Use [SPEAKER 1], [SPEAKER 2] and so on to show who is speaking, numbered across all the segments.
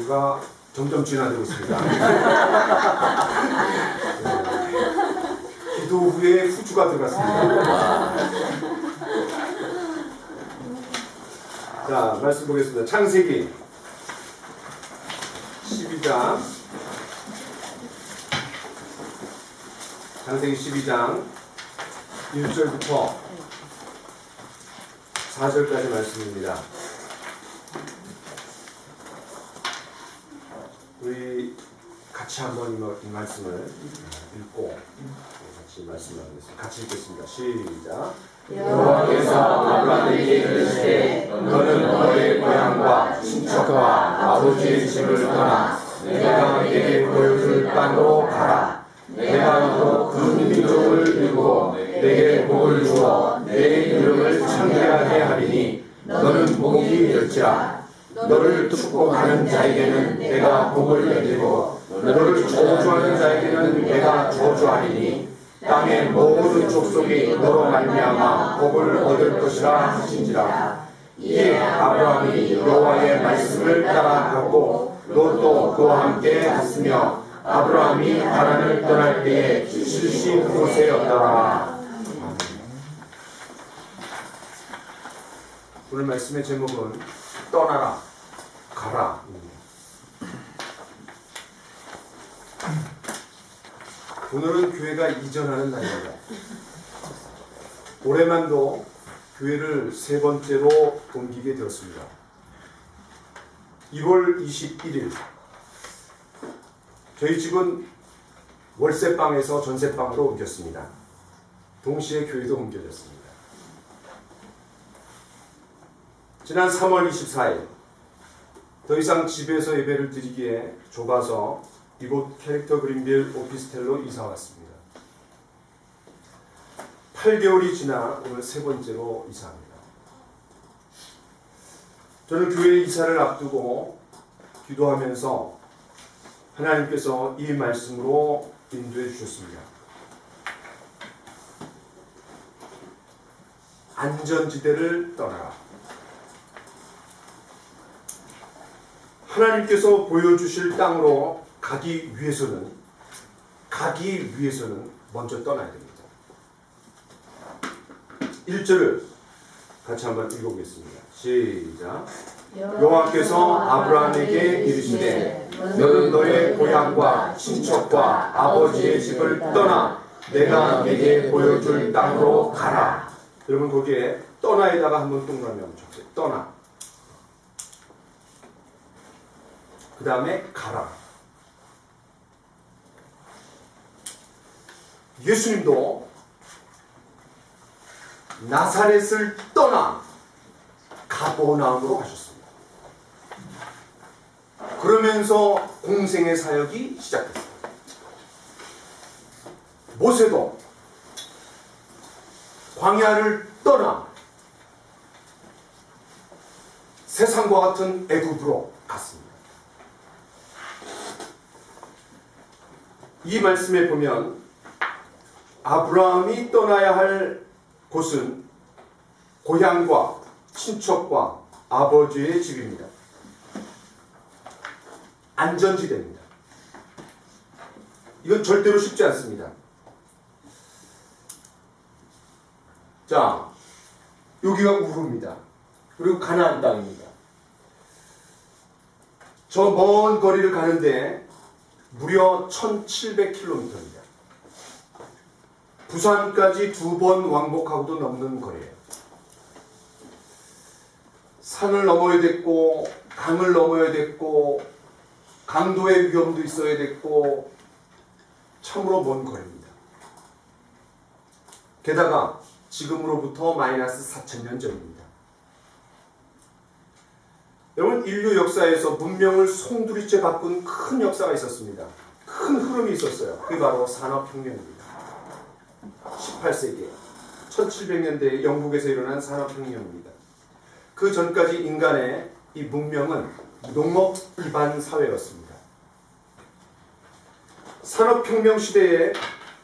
[SPEAKER 1] 우리가 점점 진화되고 있습니다. 기도 후에 후주가 들어갔습니다. 자, 말씀 보겠습니다. 창세기 12장. 창세기 12장 1절부터 4절까지 말씀입니다. 우리 같이 한번 이 말씀을 읽고 같이 말씀하겠습니다. 같이 읽겠습니다. 시작.
[SPEAKER 2] 여호와께서 아브라함에게 이르시되 너는 너의 고향과 친척과 아버지의 집을 떠나 내가 네게 보여줄 땅으로 가라. 내가 너로 큰 민족을 이루고 내게 복을 주어 내 이름을 창대하게 하리니 너는 복이 될지라. 너를 축복하는 자에게는 내가 복을 내리고 너를 저주하는 자에게는 내가 저주하리니 땅의 모든 족속이 너로 말미암아 복을 얻을 것이라 하신지라. 이에 아브라함이 여호와의 말씀을 따라 걷고 롯도 그와 함께 갔으며 아브라함이 하란을 떠날 때에 실시 그곳에였더라.
[SPEAKER 1] 오늘 말씀의 제목은 떠나라, 가라. 오늘은 교회가 이전하는 날입니다. 올해만도 교회를 세 번째로 옮기게 되었습니다. 2월 21일 저희 집은 월세방에서 전세방으로 옮겼습니다. 동시에 교회도 옮겨졌습니다. 지난 3월 24일 더 이상 집에서 예배를 드리기에 좁아서 이곳 캐릭터 그린빌 오피스텔로 이사 왔습니다. 8개월이 지나 오늘 세 번째로 이사합니다. 저는 교회 이사를 앞두고 기도하면서 하나님께서 이 말씀으로 인도해 주셨습니다. 안전지대를 떠나라. 하나님께서 보여주실 땅으로 가기 위해서는 먼저 떠나야 됩니다. 1절을 같이 한번 읽어보겠습니다. 시작. 여호와께서 아브라함에게 이르시되 너는 너의 고향과 친척과 아버지의 집을 떠나 내가 네게 보여줄 땅으로 가라. 여러분 거기에 떠나에다가 한번 동그라미 한번 쳐보세요. 떠나. 그 다음에 가라. 예수님도 나사렛을 떠나 가버나움으로 가셨습니다. 그러면서 공생의 사역이 시작됐습니다. 모세도 광야를 떠나 세상과 같은 애굽으로 갔습니다. 이 말씀에 보면 아브라함이 떠나야 할 곳은 고향과 친척과 아버지의 집입니다. 안전지대입니다. 이건 절대로 쉽지 않습니다. 자, 여기가 우르입니다. 그리고 가나안 땅입니다. 저 먼 거리를 가는데 무려 1700km입니다. 부산까지 2번 왕복하고도 넘는 거리예요. 산을 넘어야 됐고 강을 넘어야 됐고 강도의 위험도 있어야 됐고 참으로 먼 거리입니다. 게다가 지금으로부터 마이너스 4000년 전입니다. 여러분 인류 역사에서 문명을 송두리째 바꾼 큰 역사가 있었습니다. 큰 흐름이 있었어요. 그게 바로 산업혁명입니다. 18세기 1700년대에 영국에서 일어난 산업혁명입니다. 그 전까지 인간의 이 문명은 농업 기반 사회였습니다. 산업혁명 시대에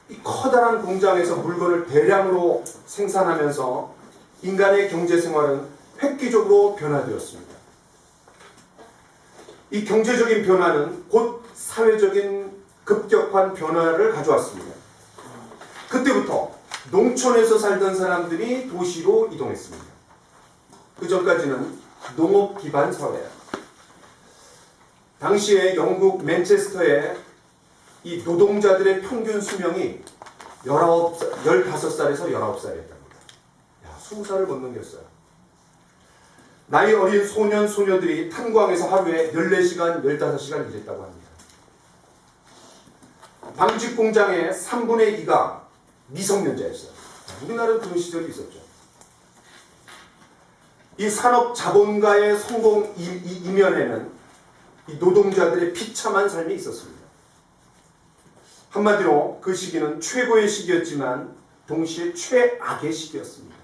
[SPEAKER 1] 이 커다란 공장에서 물건을 대량으로 생산하면서 인간의 경제생활은 획기적으로 변화되었습니다. 이 경제적인 변화는 곧 사회적인 급격한 변화를 가져왔습니다. 그때부터 농촌에서 살던 사람들이 도시로 이동했습니다. 그 전까지는 농업 기반 사회예요. 당시에 영국 맨체스터에 이 노동자들의 평균 수명이 15살에서 19살이었답니다. 20살을 못 넘겼어요. 나이 어린 소년, 소녀들이 탄광에서 하루에 14시간, 15시간 일했다고 합니다. 방직 공장의 3분의 2가 미성년자였어요. 우리나라도 그런 시절이 있었죠. 이 산업 자본가의 성공 이면에는 이 노동자들의 비참한 삶이 있었습니다. 한마디로 그 시기는 최고의 시기였지만 동시에 최악의 시기였습니다.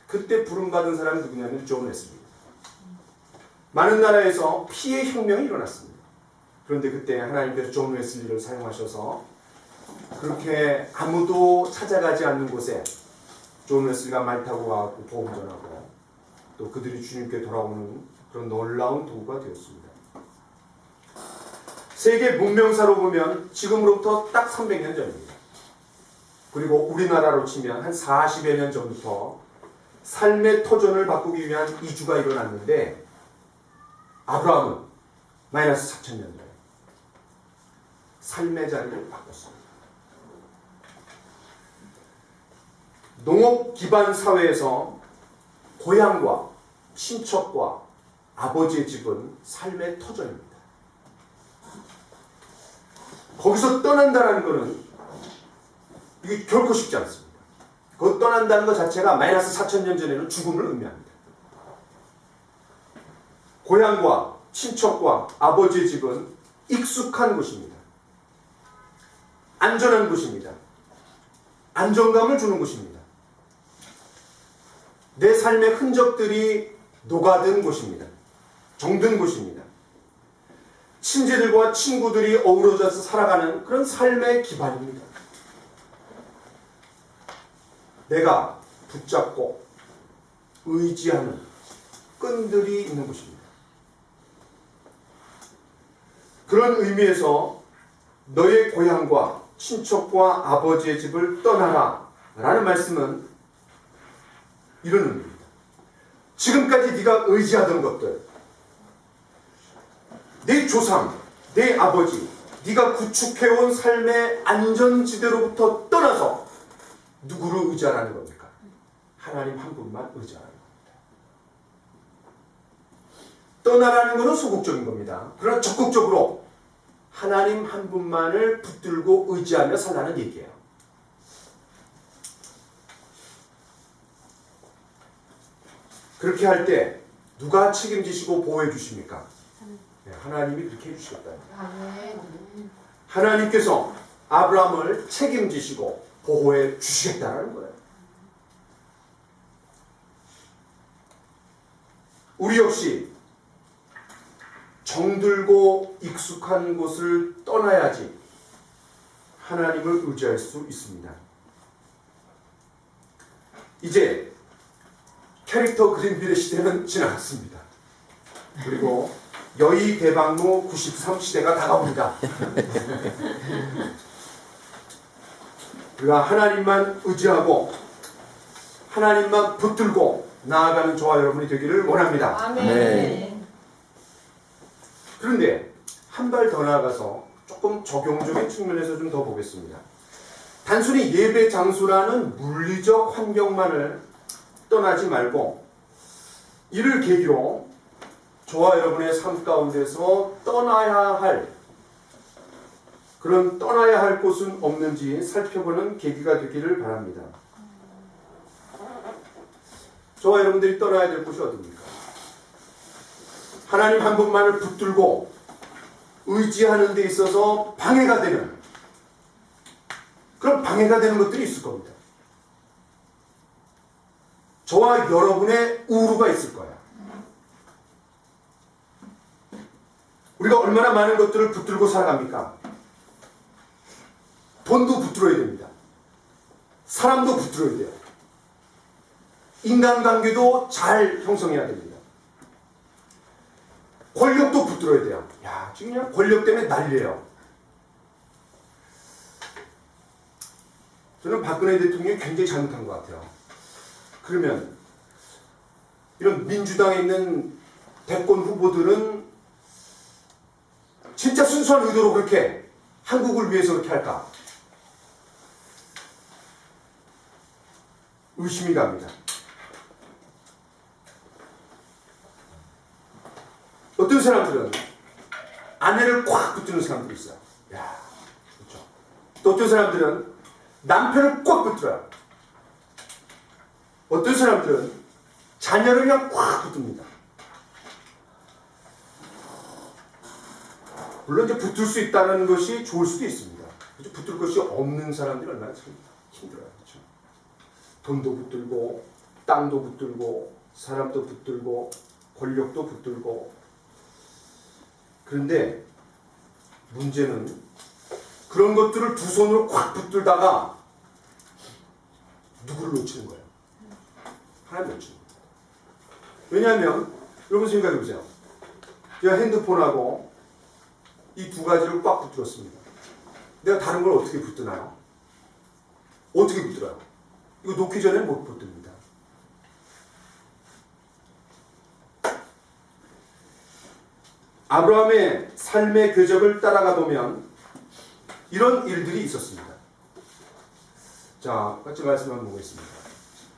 [SPEAKER 1] 그때 부름받은 사람이 누구냐면 존 웨슬리입니다. 많은 나라에서 피해 혁명이 일어났습니다. 그런데 그때 하나님께서 존 웨슬리를 사용하셔서 그렇게 아무도 찾아가지 않는 곳에 존 웨슬리가 말 타고 가고 복음 전하고 또 그들이 주님께 돌아오는 그런 놀라운 도구가 되었습니다. 세계 문명사로 보면 지금으로부터 딱 300년 전입니다. 그리고 우리나라로 치면 한 40여 년 전부터 삶의 터전을 바꾸기 위한 이주가 일어났는데 아브라함은 마이너스 4,000년 전에 삶의 자리를 바꿨습니다. 농업 기반 사회에서 고향과 친척과 아버지의 집은 삶의 터전입니다. 거기서 떠난다는 것은 이게 결코 쉽지 않습니다. 그 떠난다는 것 자체가 마이너스 4,000년 전에는 죽음을 의미합니다. 고향과 친척과 아버지의 집은 익숙한 곳입니다. 안전한 곳입니다. 안정감을 주는 곳입니다. 내 삶의 흔적들이 녹아든 곳입니다. 정든 곳입니다. 친지들과 친구들이 어우러져서 살아가는 그런 삶의 기반입니다. 내가 붙잡고 의지하는 끈들이 있는 곳입니다. 그런 의미에서 너의 고향과 친척과 아버지의 집을 떠나라 라는 말씀은 이런 의미입니다. 지금까지 네가 의지하던 것들, 내 조상, 내 아버지, 네가 구축해온 삶의 안전지대로부터 떠나서 누구를 의지하라는 겁니까? 하나님 한 분만 의지하라는 겁니다. 떠나라는 것은 소극적인 겁니다. 그러나 적극적으로 하나님 한 분만을 붙들고 의지하며 살라는 얘기예요. 그렇게 할 때 누가 책임지시고 보호해 주십니까? 하나님이 그렇게 해주시겠다. 하나님께서 아브라함을 책임지시고 보호해 주시겠다는 거예요. 우리 역시 정들고 익숙한 곳을 떠나야지 하나님을 의지할 수 있습니다. 이제 캐릭터 그린빌의 시대는 지나갔습니다. 그리고 여의 대방로 93 시대가 다가옵니다. 우리가 하나님만 의지하고 하나님만 붙들고 나아가는 저와 여러분이 되기를 원합니다.
[SPEAKER 3] 아멘.
[SPEAKER 1] 그런데 한 발 더 나아가서 조금 적용적인 측면에서 좀 더 보겠습니다. 단순히 예배 장소라는 물리적 환경만을 떠나지 말고 이를 계기로 저와 여러분의 삶 가운데서 떠나야 할 곳은 없는지 살펴보는 계기가 되기를 바랍니다. 저와 여러분들이 떠나야 될 곳이 어디입니까? 하나님 한 분만을 붙들고 의지하는 데 있어서 방해가 되는 그런 방해가 되는 것들이 있을 겁니다. 저와 여러분의 우루가 있을 거예요. 우리가 얼마나 많은 것들을 붙들고 살아갑니까? 돈도 붙들어야 됩니다. 사람도 붙들어야 돼요. 인간관계도 잘 형성해야 됩니다. 권력도 붙들어야 돼요. 야, 지금 그냥 권력 때문에 난리예요. 저는 박근혜 대통령이 굉장히 잘못한 것 같아요. 그러면 이런 민주당에 있는 대권 후보들은 진짜 순수한 의도로 그렇게 한국을 위해서 그렇게 할까? 의심이 갑니다. 어떤 사람들은 아내를 꽉 붙드는 사람들이 있어요. 야, 그렇죠. 또 어떤 사람들은 남편을 꽉 붙들어요. 어떤 사람들은 자녀를 그냥 꽉 붙듭니다. 물론 이제 붙을 수 있다는 것이 좋을 수도 있습니다. 그렇죠? 붙들 것이 없는 사람들이 얼마나 참 힘들어요. 그렇죠? 돈도 붙들고, 땅도 붙들고, 사람도 붙들고, 권력도 붙들고. 그런데 문제는 그런 것들을 두 손으로 꽉 붙들다가 누구를 놓치는 거예요? 하나님 놓치는 거예요. 왜냐하면 여러분 생각해 보세요. 제가 핸드폰하고 이 두 가지를 꽉 붙들었습니다. 내가 다른 걸 어떻게 붙드나요? 어떻게 붙들어요? 이거 놓기 전에 못 붙듭니다. 아브라함의 삶의 궤적을 따라가 보면 이런 일들이 있었습니다. 자, 같이 말씀 한번 보겠습니다.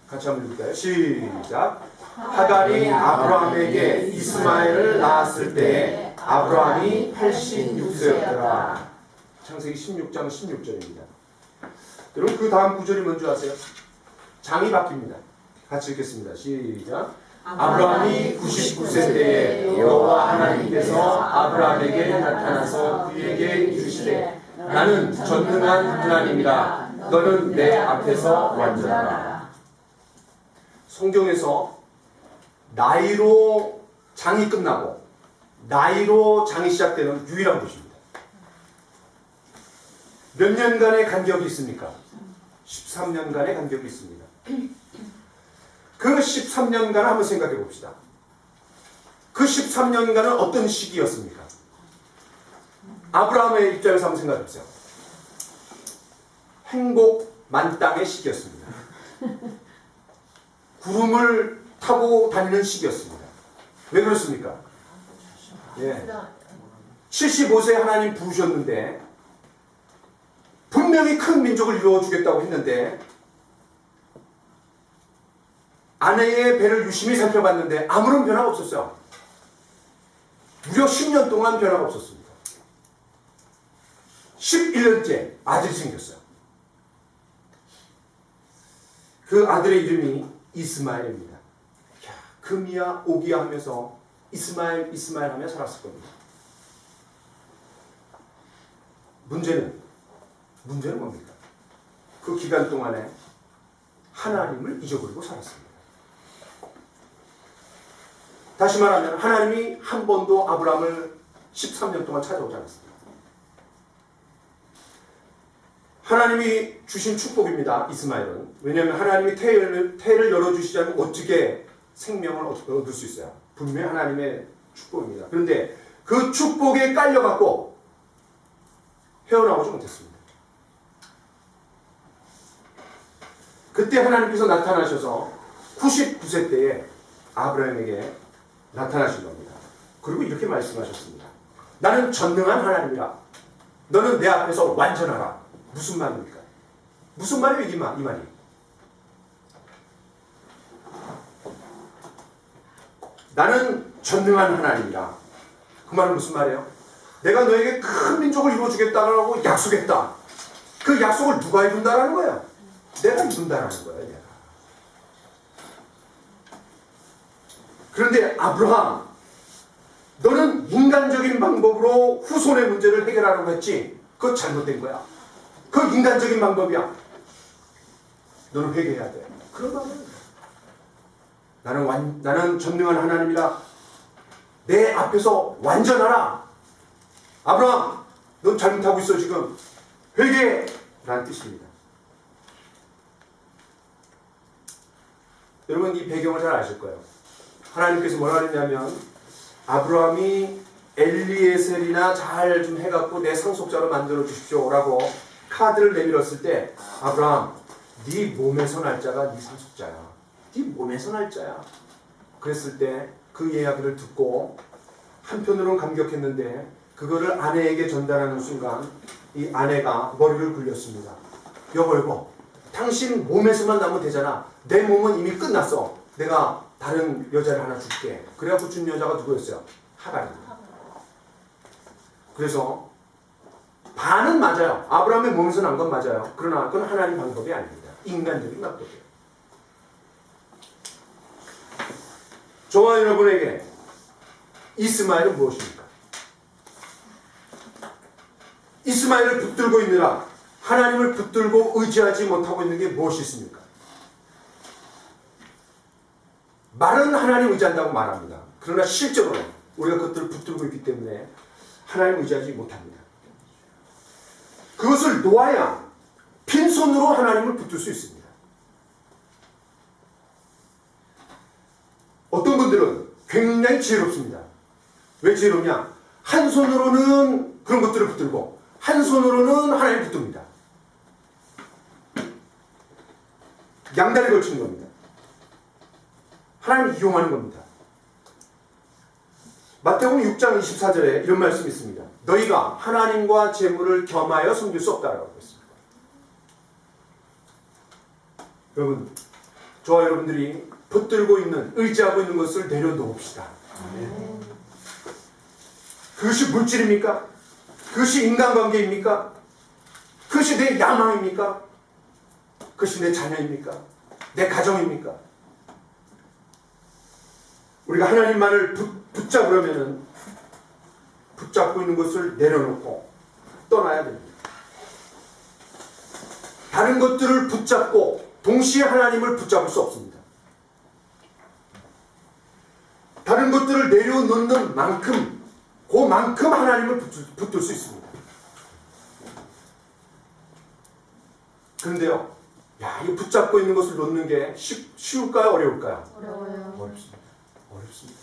[SPEAKER 1] 같이 한번 읽을까요? 시작. 하갈이 아브라함에게 이스마엘을 낳았을 때에 아브라함이 86세였더라. 창세기 16장 16절입니다. 여러분 그 다음 구절이 뭔지 아세요? 장이 바뀝니다. 같이 읽겠습니다. 시작. 아브라함이 99세 때에 여호와 하나님께서 아브라함에게 나타나서 그에게 이르시되 나는 전능한 하나님이라 너는 내 앞에서 완전하라. 성경에서 나이로 장이 끝나고 나이로 장이 시작되는 유일한 곳입니다. 몇 년간의 간격이 있습니까? 13년간의 간격이 있습니다. 그 13년간을 한번 생각해 봅시다. 그 13년간은 어떤 시기였습니까? 아브라함의 입장에서 한번 생각해 보세요. 행복 만땅의 시기였습니다. 구름을 타고 다니는 시기였습니다. 왜 그렇습니까? 예. 75세 하나님 부으셨는데 분명히 큰 민족을 이루어주겠다고 했는데 아내의 배를 유심히 살펴봤는데 아무런 변화가 없었어요. 무려 10년 동안 변화가 없었습니다. 11년째 아들이 생겼어요. 그 아들의 이름이 이스마엘입니다. 금이야 오기야 하면서 이스마엘 이스마엘 하며 살았을 겁니다. 문제는 뭡니까? 그 기간 동안에 하나님을 잊어버리고 살았습니다. 다시 말하면 하나님이 한 번도 아브라함을 13년 동안 찾아오지 않았습니다. 하나님이 주신 축복입니다. 이스마엘은. 왜냐하면 하나님이 태를 열어주시지 않으면 어떻게 생명을 얻을 수 있어요? 분명히 하나님의 축복입니다. 그런데 그 축복에 깔려갖고 헤어나오지 못했습니다. 그때 하나님께서 나타나셔서 99세 때에 아브라함에게 나타나신 겁니다. 그리고 이렇게 말씀하셨습니다. 나는 전능한 하나님이라. 너는 내 앞에서 완전하라. 무슨 말입니까? 무슨 말이에요? 이 말이. 나는 전능한 하나님이라. 그 말은 무슨 말이에요? 내가 너에게 큰 민족을 이루어주겠다고 약속했다. 그 약속을 누가 이룬다라는 거예요? 내가 이룬다라는 거예요. 내가. 그런데 아브라함, 너는 인간적인 방법으로 후손의 문제를 해결하려고 했지. 그거 잘못된 거야. 그거 인간적인 방법이야. 너는 회개해야 돼. 그런 마음은 나는 전능한 하나님이라. 내 앞에서 완전하라. 아브라함, 넌 잘못하고 있어 지금. 회개해. 라는 뜻입니다. 여러분 이 배경을 잘 아실 거예요. 하나님께서 뭐라 그랬냐면 아브라함이 엘리에셀이나 잘 좀 해갖고 내 상속자로 만들어 주십시오라고 카드를 내밀었을 때 아브라함, 네 몸에서 날짜가 네 상속자야. 네 몸에서 날짜야. 그랬을 때 그 이야기를 듣고 한편으로는 감격했는데 그거를 아내에게 전달하는 순간 이 아내가 머리를 굴렸습니다. 여보, 당신 몸에서만 나면 되잖아. 내 몸은 이미 끝났어. 내가 다른 여자를 하나 줄게. 그래갖고 준 여자가 누구였어요? 하갈입니다. 그래서 반은 맞아요. 아브라함의 몸에서 난 건 맞아요. 그러나 그건 하나님 방법이 아닙니다. 인간적인 방법이에요. 저와 여러분에게 이스마엘은 무엇입니까? 이스마엘을 붙들고 있느라 하나님을 붙들고 의지하지 못하고 있는 게 무엇이 있습니까? 말은 하나님 의지한다고 말합니다. 그러나 실제로는 우리가 그것들을 붙들고 있기 때문에 하나님 의지하지 못합니다. 그것을 놓아야 빈손으로 하나님을 붙들 수 있습니다. 어떤 분들은 굉장히 지혜롭습니다. 왜 지혜롭냐? 한 손으로는 그런 것들을 붙들고 한 손으로는 하나님을 붙듭니다. 양다리 걸치는 겁니다. 하나님을 이용하는 겁니다. 마태복음 6장 24절에 이런 말씀이 있습니다. 너희가 하나님과 재물을 겸하여 섬길 수 없다라고 했습니다. 여러분, 저와 여러분들이 붙들고 있는, 의지하고 있는 것을 내려놓읍시다. 그것이 물질입니까? 그것이 인간관계입니까? 그것이 내 야망입니까? 그것이 내 자녀입니까? 내 가정입니까? 우리가 하나님만을 붙잡으려면은 붙잡고 있는 것을 내려놓고 떠나야 됩니다. 다른 것들을 붙잡고 동시에 하나님을 붙잡을 수 없습니다. 다른 것들을 내려놓는 만큼 그만큼 하나님을 붙들 수 있습니다. 그런데요, 이 붙잡고 있는 것을 놓는 게 쉬울까요? 어려울까요?
[SPEAKER 3] 어려워요.
[SPEAKER 1] 어렵습니다. 어렵습니다.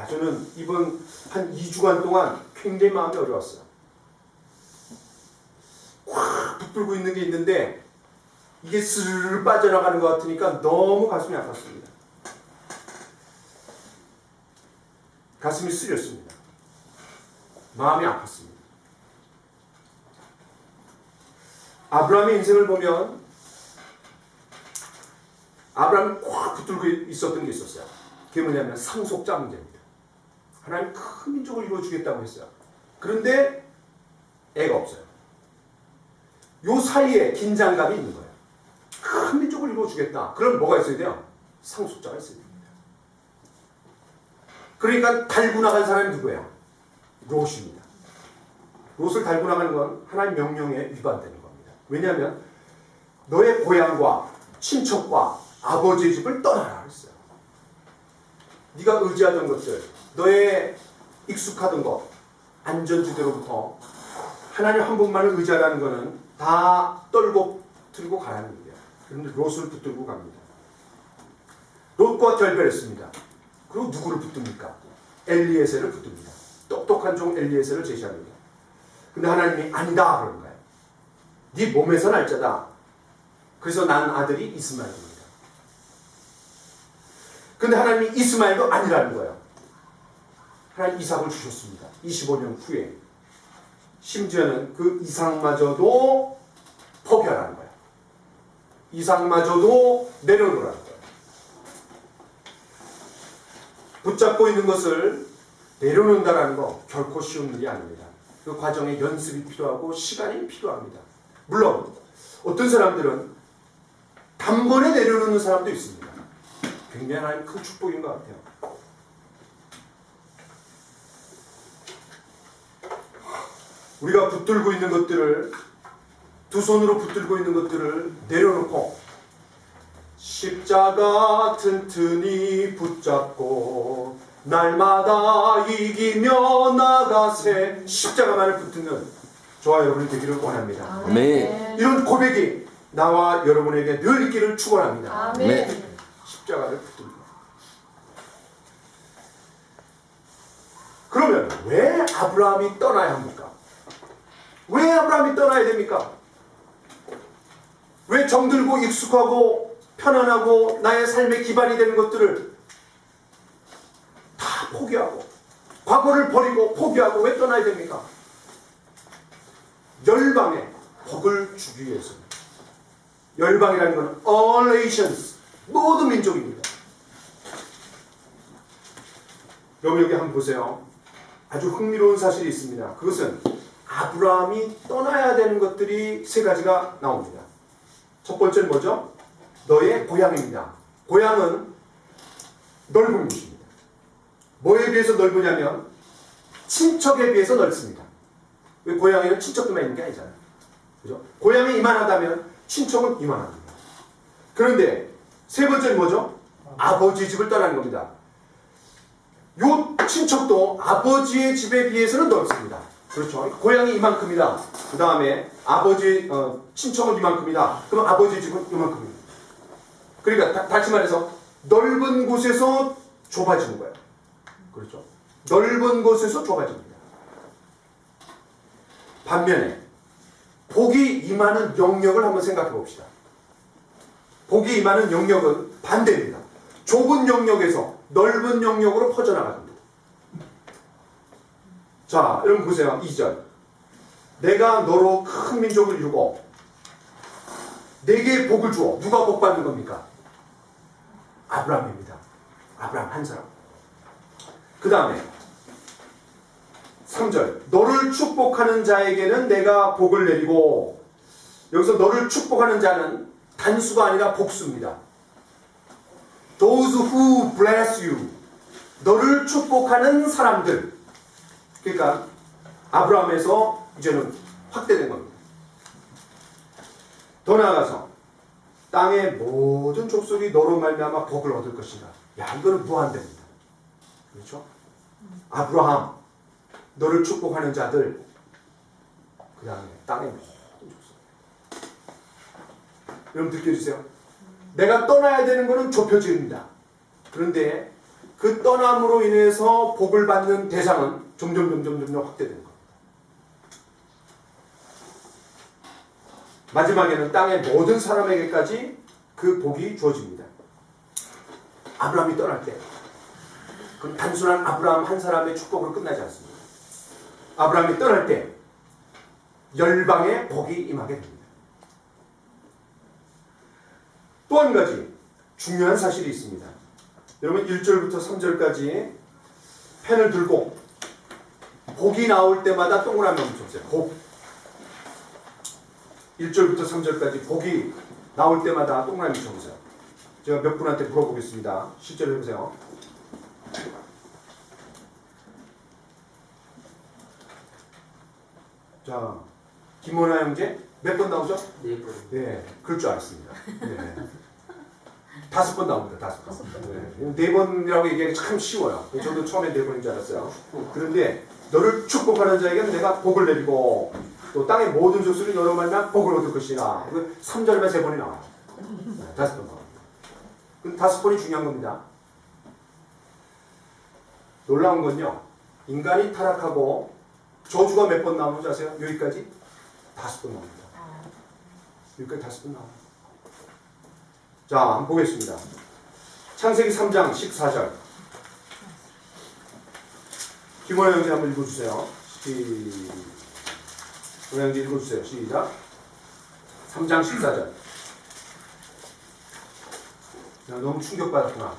[SPEAKER 1] 저는 이번 한 2주간 동안 굉장히 마음이 어려웠어요. 꽉 붙들고 있는 게 있는데 이게 스르르 빠져나가는 것 같으니까 너무 가슴이 아팠습니다. 가슴이 쓰렸습니다. 마음이 아팠습니다. 아브라함의 인생을 보면 아브라함이 꽉 붙들고 있었던 게 있었어요. 그게 뭐냐면 상속자 문제입니다. 하나님 큰 민족을 이루어주겠다고 했어요. 그런데 애가 없어요. 요 사이에 긴장감이 있는 거예요. 큰 민족을 이루어주겠다. 그럼 뭐가 있어야 돼요? 상속자가 있어야 됩니다. 그러니까 달고 나간 사람이 누구예요? 롯입니다. 롯을 달고 나가는 건 하나님 명령에 위반되는 겁니다. 왜냐하면 너의 고향과 친척과 아버지의 집을 떠나라 했어요. 네가 의지하던 것들, 너의 익숙하던 것, 안전지대로부터 하나님 한 분만을 의지하라는 것은 다 떨고 들고 가라는 거예요. 그런데 롯을 붙들고 갑니다. 롯과 결별했습니다. 그리고 누구를 붙듭니까? 엘리에셀을 붙듭니다. 똑똑한 종 엘리에셀을 제시합니다. 근데 하나님이 아니다 그런 거예요. 네 몸에서 날짜다. 그래서 난 아들이 이스마엘입니다. 근데 하나님이 이스마엘도 아니라는 거예요. 하나님 이삭을 주셨습니다. 25년 후에. 심지어는 그 이삭마저도 포기하라는 거예요. 이삭마저도 내려놓으라는 거예요. 붙잡고 있는 것을 내려놓는다는 거 결코 쉬운 일이 아닙니다. 그 과정에 연습이 필요하고 시간이 필요합니다. 물론 어떤 사람들은 단번에 내려놓는 사람도 있습니다. 굉장히 하나님 큰 축복인 것 같아요. 우리가 붙들고 있는 것들을, 두 손으로 붙들고 있는 것들을 내려놓고 십자가 튼튼히 붙잡고 날마다 이기며 나가세. 십자가만을 붙드는 저와 여러분이 되기를 원합니다.
[SPEAKER 3] 아멘.
[SPEAKER 1] 이런 고백이 나와 여러분에게 늘 있기를 축원합니다.
[SPEAKER 3] 아멘.
[SPEAKER 1] 십자가를 붙들고 그러면 왜 아브라함이 떠나야 합니까? 왜 아브라함이 떠나야 됩니까? 왜 정들고 익숙하고 편안하고 나의 삶의 기반이 되는 것들을 다 포기하고 과거를 버리고 포기하고 왜 떠나야 됩니까? 열방에 복을 주기 위해서입니다. 열방이라는 것은 all nations, 모든 민족입니다. 여기 한번 보세요. 아주 흥미로운 사실이 있습니다. 그것은 아브라함이 떠나야 되는 것들이 세 가지가 나옵니다. 첫 번째는 뭐죠? 너의 고향입니다. 고향은 넓은 곳입니다. 뭐에 비해서 넓으냐면 친척에 비해서 넓습니다. 왜 고향에는 친척들만 있는 게 아니잖아요. 그죠? 고향이 이만하다면 친척은 이만합니다. 그런데 세 번째는 뭐죠? 아버지 집을 떠나는 겁니다. 요 친척도 아버지의 집에 비해서는 넓습니다. 그렇죠? 고향이 이만큼이다. 그 다음에 아버지 친척은 이만큼이다. 그럼 아버지 집은 이만큼입니다. 그러니까 다시 말해서 넓은 곳에서 좁아지는 거예요. 그렇죠? 넓은 곳에서 좁아집니다. 반면에 복이 임하는 영역을 한번 생각해 봅시다. 복이 임하는 영역은 반대입니다. 좁은 영역에서 넓은 영역으로 퍼져나갑니다. 자, 여러분 보세요. 2절. 내가 너로 큰 민족을 이루고 내게 복을 주어. 누가 복 받는 겁니까? 아브라함입니다. 아브라함 한 사람. 그 다음에 3절. 너를 축복하는 자에게는 내가 복을 내리고. 여기서 너를 축복하는 자는 단수가 아니라 복수입니다. Those who bless you. 너를 축복하는 사람들. 그러니까 아브라함에서 이제는 확대된 겁니다. 더 나아가서 땅의 모든 족속이 너로 말미암아 복을 얻을 것이다. 야, 이거는 무한대입니다. 그렇죠? 아브라함, 너를 축복하는 자들, 그 다음에 땅의 모든 족속. 여러분 느껴주세요. 내가 떠나야 되는 것은 좁혀집니다. 그런데 그 떠남으로 인해서 복을 받는 대상은 점점 확대되는 겁니다. 마지막에는 땅의 모든 사람에게까지 그 복이 주어집니다. 아브라함이 떠날 때 그럼 단순한 아브라함 한 사람의 축복으로 끝나지 않습니다. 아브라함이 떠날 때 열방의 복이 임하게 됩니다. 또 한 가지 중요한 사실이 있습니다. 여러분 1절부터 3절까지 펜을 들고 복이 나올 때마다 동그라미 한번 쳐보세요. 복. 1절부터 3절까지 복이 나올 때마다 동그라미 쳐보세요. 제가 몇 분한테 물어보겠습니다. 실제로 해보세요. 자, 김원아 형제 몇 번 나오죠?
[SPEAKER 3] 4번.
[SPEAKER 1] 네, 그럴 줄 알았습니다. 네. 5번 나옵니다. 5번. 네 번이라고 얘기하기 참 쉬워요. 저도 처음에 4번인 줄 알았어요. 그런데 너를 축복하는 자에게는 내가 복을 내리고 또 땅의 모든 족속이 너로 말미암아 복을 얻을 것이라. 3절만 3번이 나와요. 5번 나옵니다. 그럼 5번이 중요한 겁니다. 놀라운 건요. 인간이 타락하고 저주가 몇 번 나오는지 아세요? 여기까지 5번 나옵니다. 여기까지 5번 나옵니다. 자, 한번 보겠습니다. 창세기 3장 14절. 김원영 형제 한번 읽어주세요. 김원영 형제 읽어주세요. 시작. 3장 14절. 너무 충격받았구나.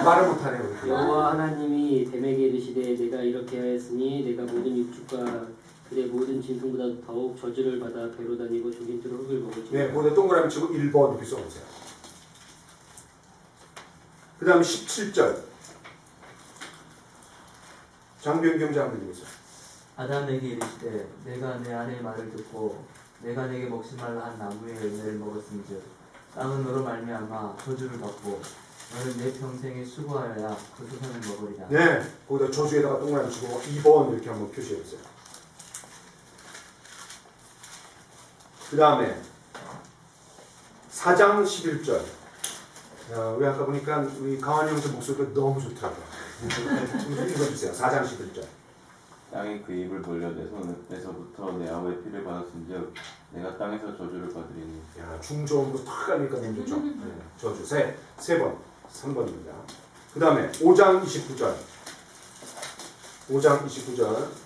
[SPEAKER 1] 말을 못하네요.
[SPEAKER 3] 여호와 하나님이 뱀에게 이르시되 내가 이렇게 하였으니 내가 모든 육축과 그의 모든 짐승보다 더욱 저주를 받아 배로 다니고 조gin트로 흙을 먹을지니라.
[SPEAKER 1] 네, 거기다 동그라미 치고 1번 이렇게 써보세요. 그 다음에 17절. 장병경 장군 읽으세요.
[SPEAKER 4] 아담에게 이르시되 내가 내 아내의 말을 듣고 내가 내게 먹지 말라 한 나무의 열매를 먹었은즉 땅은 너로 말미암아 저주를 받고 너는 내 평생에 수고하여야 그 소산을 먹으리라.
[SPEAKER 1] 네, 거기다 저주에다가 동그라미 치고 2번 이렇게 한번 표시해보세요. 그 다음에 4장 11절. 우리 아까 보니까 우리 강환이 형제 목소리가 너무 좋더라고요. 좀 읽어주세요. 4장 11절.
[SPEAKER 2] 땅이 그 입을 벌려 내 손에서부터 내 아우의 피를 받았은즉 내가 땅에서 저주를 받으리니.
[SPEAKER 1] 야, 중저음으로 탁 가니까 너무 좋죠. 네, 저주 세 번, 3번입니다. 그 다음에 5장 29절. 5장 29절.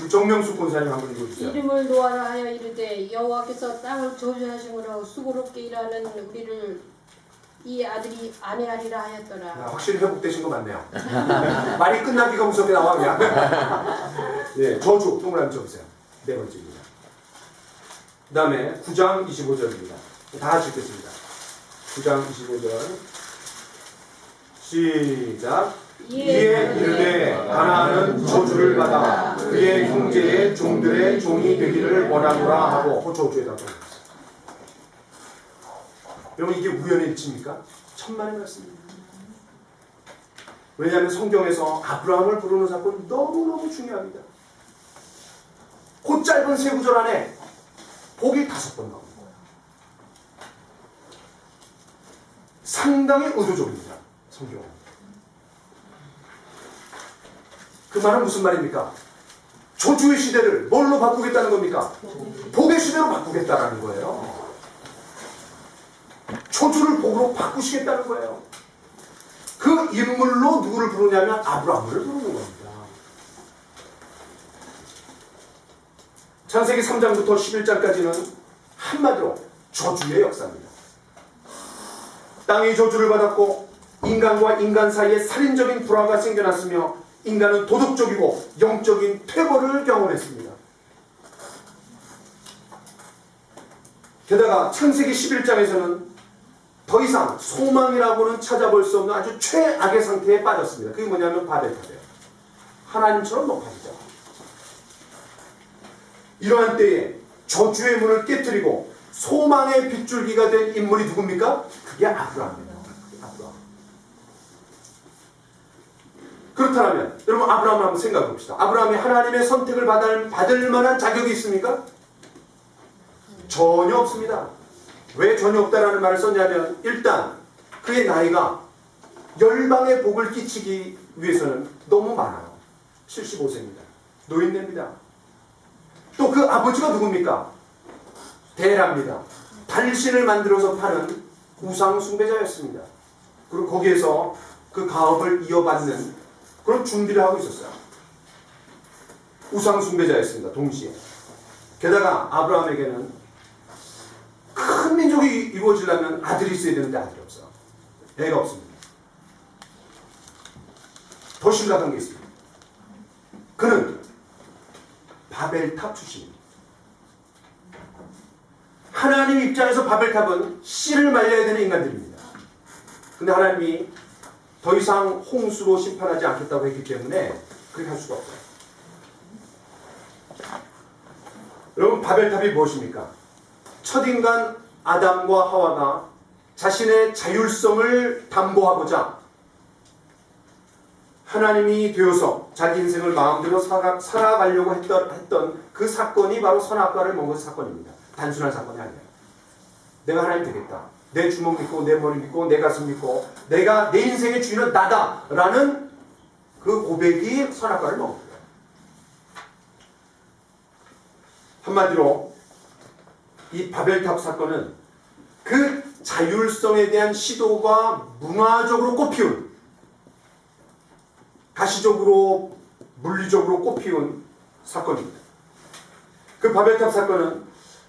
[SPEAKER 1] 정명수 권사님 한번 읽어주세요.
[SPEAKER 5] 이름을 놓아라 하여 이르되 여호와께서 땅을 저주하심으로 수고롭게 일하는 우리를 이 아들이 아내하리라 하였더라.
[SPEAKER 1] 야, 확실히 회복되신 거 맞네요. 말이 끝나기가 무섭게 나와 그냥. 네, 저주 동그라미 쳐보세요. 네 번째입니다. 그 다음에 9장 25절입니다. 다 같이 읽겠습니다. 9장 25절 시작. 이에 이르되 가나안은 저주를 받아 그의 형제의 종들의 종이 되기를 원하노라 하고 그 저주에다가 여러분 이게 우연의 일치입니까? 천만의 말씀입니다. 왜냐하면 성경에서 아브라함을 부르는 사건이 너무너무 중요합니다. 그 짧은 세 구절 안에 복이 5번 나오는 거예요. 상당히 의도적입니다. 성경은. 그 말은 무슨 말입니까? 저주의 시대를 뭘로 바꾸겠다는 겁니까? 복의 시대로 바꾸겠다는 거예요. 저주를 복으로 바꾸시겠다는 거예요. 그 인물로 누구를 부르냐면 아브라함을 부르는 겁니다. 창세기 3장부터 11장까지는 한마디로 저주의 역사입니다. 땅이 저주를 받았고 인간과 인간 사이에 살인적인 불화가 생겨났으며 인간은 도덕적이고 영적인 퇴보를 경험했습니다. 게다가 창세기 11장에서는 더 이상 소망이라고는 찾아볼 수 없는 아주 최악의 상태에 빠졌습니다. 그게 뭐냐면 바벨탑이에요. 하나님처럼 높아지죠. 이러한 때에 저주의 문을 깨뜨리고 소망의 빗줄기가 된 인물이 누굽니까? 그게 아브라함입니다. 아브라함. 그렇다면 여러분 아브라함을 한번 생각해 봅시다. 아브라함이 하나님의 선택을 받을 만한 자격이 있습니까? 전혀 없습니다. 왜 전혀 없다라는 말을 썼냐면 일단 그의 나이가 열방의 복을 끼치기 위해서는 너무 많아요. 75세입니다. 노인네입니다. 또 그 아버지가 누굽니까? 데라입니다. 달신을 만들어서 파는 우상 숭배자였습니다. 그리고 거기에서 그 가업을 이어받는 그런 준비를 하고 있었어요. 우상 숭배자였습니다. 동시에. 게다가 아브라함에게는 큰 민족이 이루어지려면 아들이 있어야 되는데 아들이 없어요. 애가 없습니다. 더 심각한 게 있습니다. 그는 바벨탑 출신입니다. 하나님 입장에서 바벨탑은 씨를 말려야 되는 인간들입니다. 근데 하나님이 더 이상 홍수로 심판하지 않겠다고 했기 때문에 그렇게 할 수가 없어요. 여러분 바벨탑이 무엇입니까? 첫인간 아담과 하와가 자신의 자율성을 담보하고자 하나님이 되어서 자기 인생을 마음대로 살아가려고 했던 그 사건이 바로 선악과를 먹은 사건입니다. 단순한 사건이 아니에요. 내가 하나님 되겠다. 내 주먹 믿고 내 머리 믿고 내 가슴 믿고 내가 내 인생의 주인은 나다 라는 그 고백이 선악과를 먹은 거예요. 한마디로 이 바벨탑 사건은 그 자율성에 대한 시도가 문화적으로 꽃피운 가시적으로 물리적으로 꽃피운 사건입니다. 그 바벨탑 사건은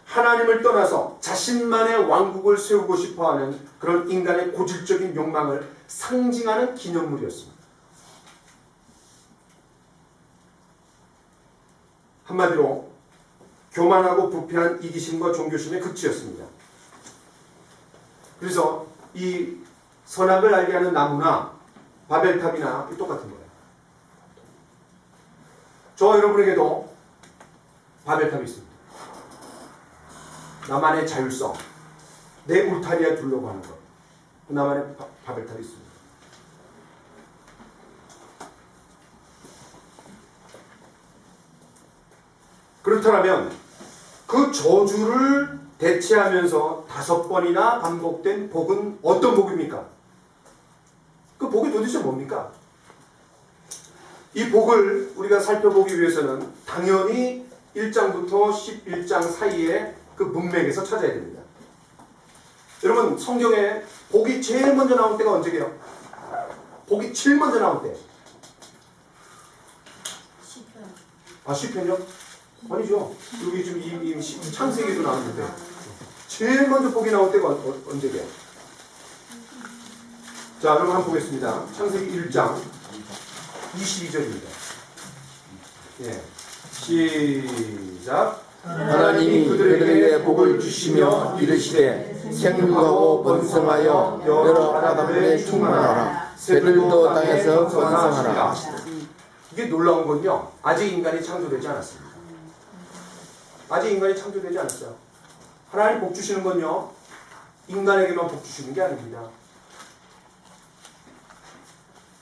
[SPEAKER 1] 하나님을 떠나서 자신만의 왕국을 세우고 싶어하는 그런 인간의 고질적인 욕망을 상징하는 기념물이었습니다. 한마디로 교만하고 부패한 이기심과 종교심의 극치였습니다. 그래서 이 선악을 알게 하는 나무나 바벨탑이나 똑같은 거예요. 저와 여러분에게도 바벨탑이 있습니다. 나만의 자율성, 내 울타리에 두려고 하는 것, 나만의 바벨탑이 있습니다. 그렇다면 그 저주를 대체하면서 5번이나 반복된 복은 어떤 복입니까? 그 복이 도대체 도대체 뭡니까? 이 복을 우리가 살펴보기 위해서는 당연히 1장부터 11장 사이에 그 문맥에서 찾아야 됩니다. 여러분 성경에 복이 제일 먼저 나올 때가 언제게요? 복이 제일 먼저 나올 때. 시편이요? 아니죠. 여기 지금 이 창세기도 나왔는데 제일 먼저 복이 나올 때가 언제게요? 자, 여러분 한번 보겠습니다. 창세기 1장 22절입니다. 예, 시작.
[SPEAKER 2] 하나님이 그들에게 복을 주시며 이르시되 생육하고 번성하여 여러 바다들에 충만하라. 새들도 땅에서 번성하라.
[SPEAKER 1] 이게 놀라운 건요, 아직 인간이 창조되지 않았습니다. 아직 인간이 창조되지 않았어요. 하나님 복 주시는 건요, 인간에게만 복 주시는 게 아닙니다.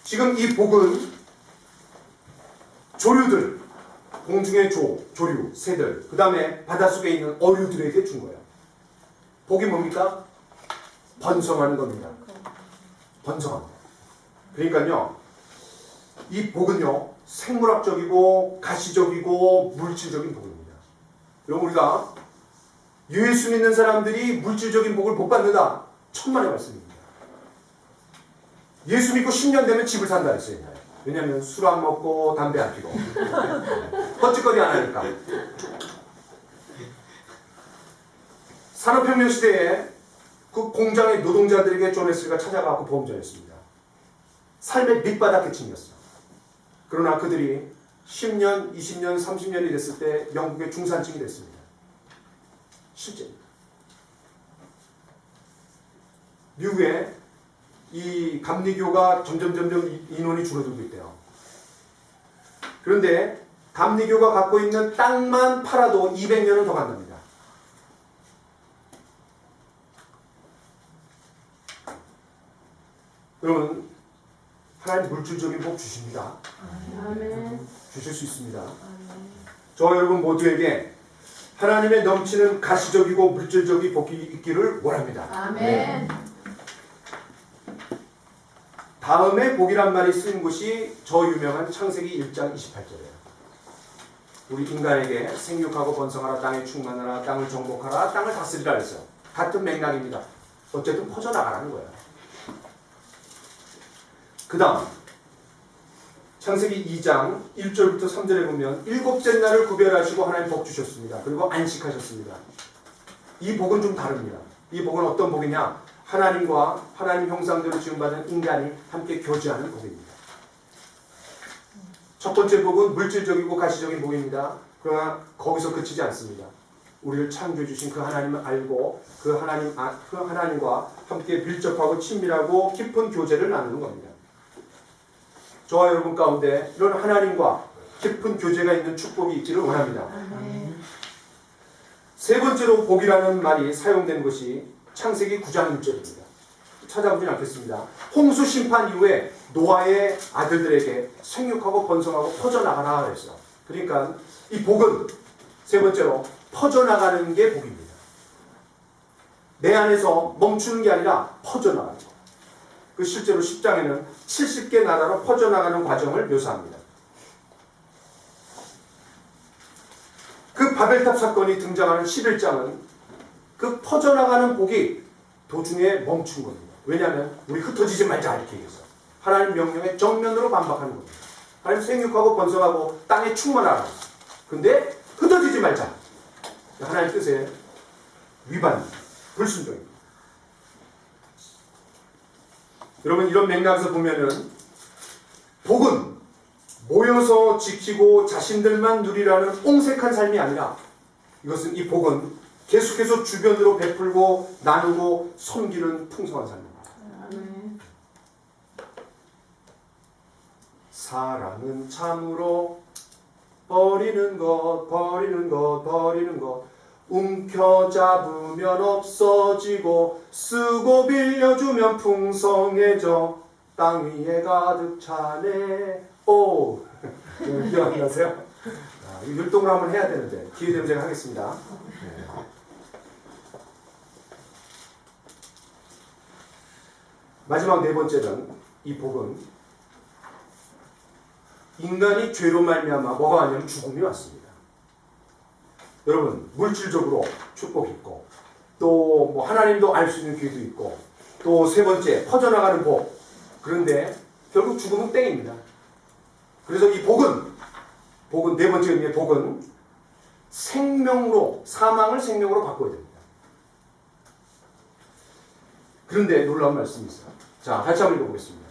[SPEAKER 1] 지금 이 복은 조류들, 공중의 조류, 새들, 그 다음에 바닷속에 있는 어류들에게 준 거예요. 복이 뭡니까? 번성하는 겁니다. 번성합니다. 그러니까요, 이 복은요, 생물학적이고 가시적이고 물질적인 복입니다. 여러분, 우리가 예수 믿는 사람들이 물질적인 복을 못 받는다, 천만의 말씀입니다. 예수 믿고 10년 되면 집을 산다 했어요. 왜냐하면 술 안 먹고 담배 안 피고 헛짓거리 안 하니까. 산업혁명 시대에 그 공장의 노동자들에게 존 웨슬리가 찾아가고 복음 전했습니다. 삶의 밑바닥에 찡겼어. 그러나 그들이 10년, 20년, 30년이 됐을 때 영국의 중산층이 됐습니다. 실제입니다. 미국에 이 감리교가 점점 인원이 줄어들고 있대요. 그런데 감리교가 갖고 있는 땅만 팔아도 200년은 더 간답니다. 여러분, 하나님 물질적인 복 주십니다.
[SPEAKER 5] 아멘.
[SPEAKER 1] 주실 수 있습니다. 저 여러분 모두에게 하나님의 넘치는 가시적이고 물질적인 복이 있기를 원합니다.
[SPEAKER 5] 아멘.
[SPEAKER 1] 다음에 복이란 말이 쓰인 곳이 저 유명한 창세기 1장 28절이에요. 우리 인간에게 생육하고 번성하라, 땅에 충만하라, 땅을 정복하라, 땅을 다스리라 했어요. 같은 맥락입니다. 어쨌든 퍼져나가라는 거예요. 그 다음 창세기 2장 1절부터 3절에 보면 일곱째 날을 구별하시고 하나님 복 주셨습니다. 그리고 안식하셨습니다. 이 복은 좀 다릅니다. 이 복은 어떤 복이냐? 하나님과 하나님 형상대로 지음받은 인간이 함께 교제하는 복입니다. 첫 번째 복은 물질적이고 가시적인 복입니다. 그러나 거기서 그치지 않습니다. 우리를 창조해 주신 그 하나님을 알고 그 하나님과 함께 밀접하고 친밀하고 깊은 교제를 나누는 겁니다. 저와 여러분 가운데 이런 하나님과 깊은 교제가 있는 축복이 있기를 원합니다. 세 번째로 복이라는 말이 사용된 것이 창세기 9장 1절입니다. 찾아보진 않겠습니다. 홍수 심판 이후에 노아의 아들들에게 생육하고 번성하고 퍼져나가라 그랬어요. 그러니까 이 복은 세 번째로 퍼져나가는 게 복입니다. 내 안에서 멈추는 게 아니라 퍼져나가는 거. 그 실제로 10장에는 70개 나라로 퍼져나가는 과정을 묘사합니다. 그 바벨탑 사건이 등장하는 11장은 그 퍼져나가는 복이 도중에 멈춘 겁니다. 왜냐하면 우리 흩어지지 말자 이렇게 얘기했어요. 하나님 명령에 정면으로 반박하는 겁니다. 하나님 생육하고 번성하고 땅에 충만하라. 근데 흩어지지 말자. 하나님 뜻에 위반, 불순종입니다. 여러분 이런 맥락에서 보면은 복은 모여서 지키고 자신들만 누리라는 옹색한 삶이 아니라 이것은 이 복은 계속해서 주변으로 베풀고 나누고 섬기는 풍성한 삶입니다. 사랑은 참으로 버리는 것 움켜잡으면 없어지고 쓰고 빌려주면 풍성해져 땅 위에 가득 차네. 오, 기억 안 나세요? 율동을 한번 해야 되는데 기회 되면 제가 하겠습니다. 네. 마지막 네 번째는 이 복은 인간이 죄로 말미암아 뭐가 왔냐면 죽음이 왔습니다. 여러분 물질적으로 축복이 있고 또 뭐 하나님도 알 수 있는 기회도 있고 또 세 번째 퍼져나가는 복. 그런데 결국 죽음은 땡입니다. 그래서 이 복은 네 번째 의미의 복은 생명으로 사망을 생명으로 바꿔야 됩니다. 그런데 놀라운 말씀이 있어요. 자, 같이 한번 읽어보겠습니다.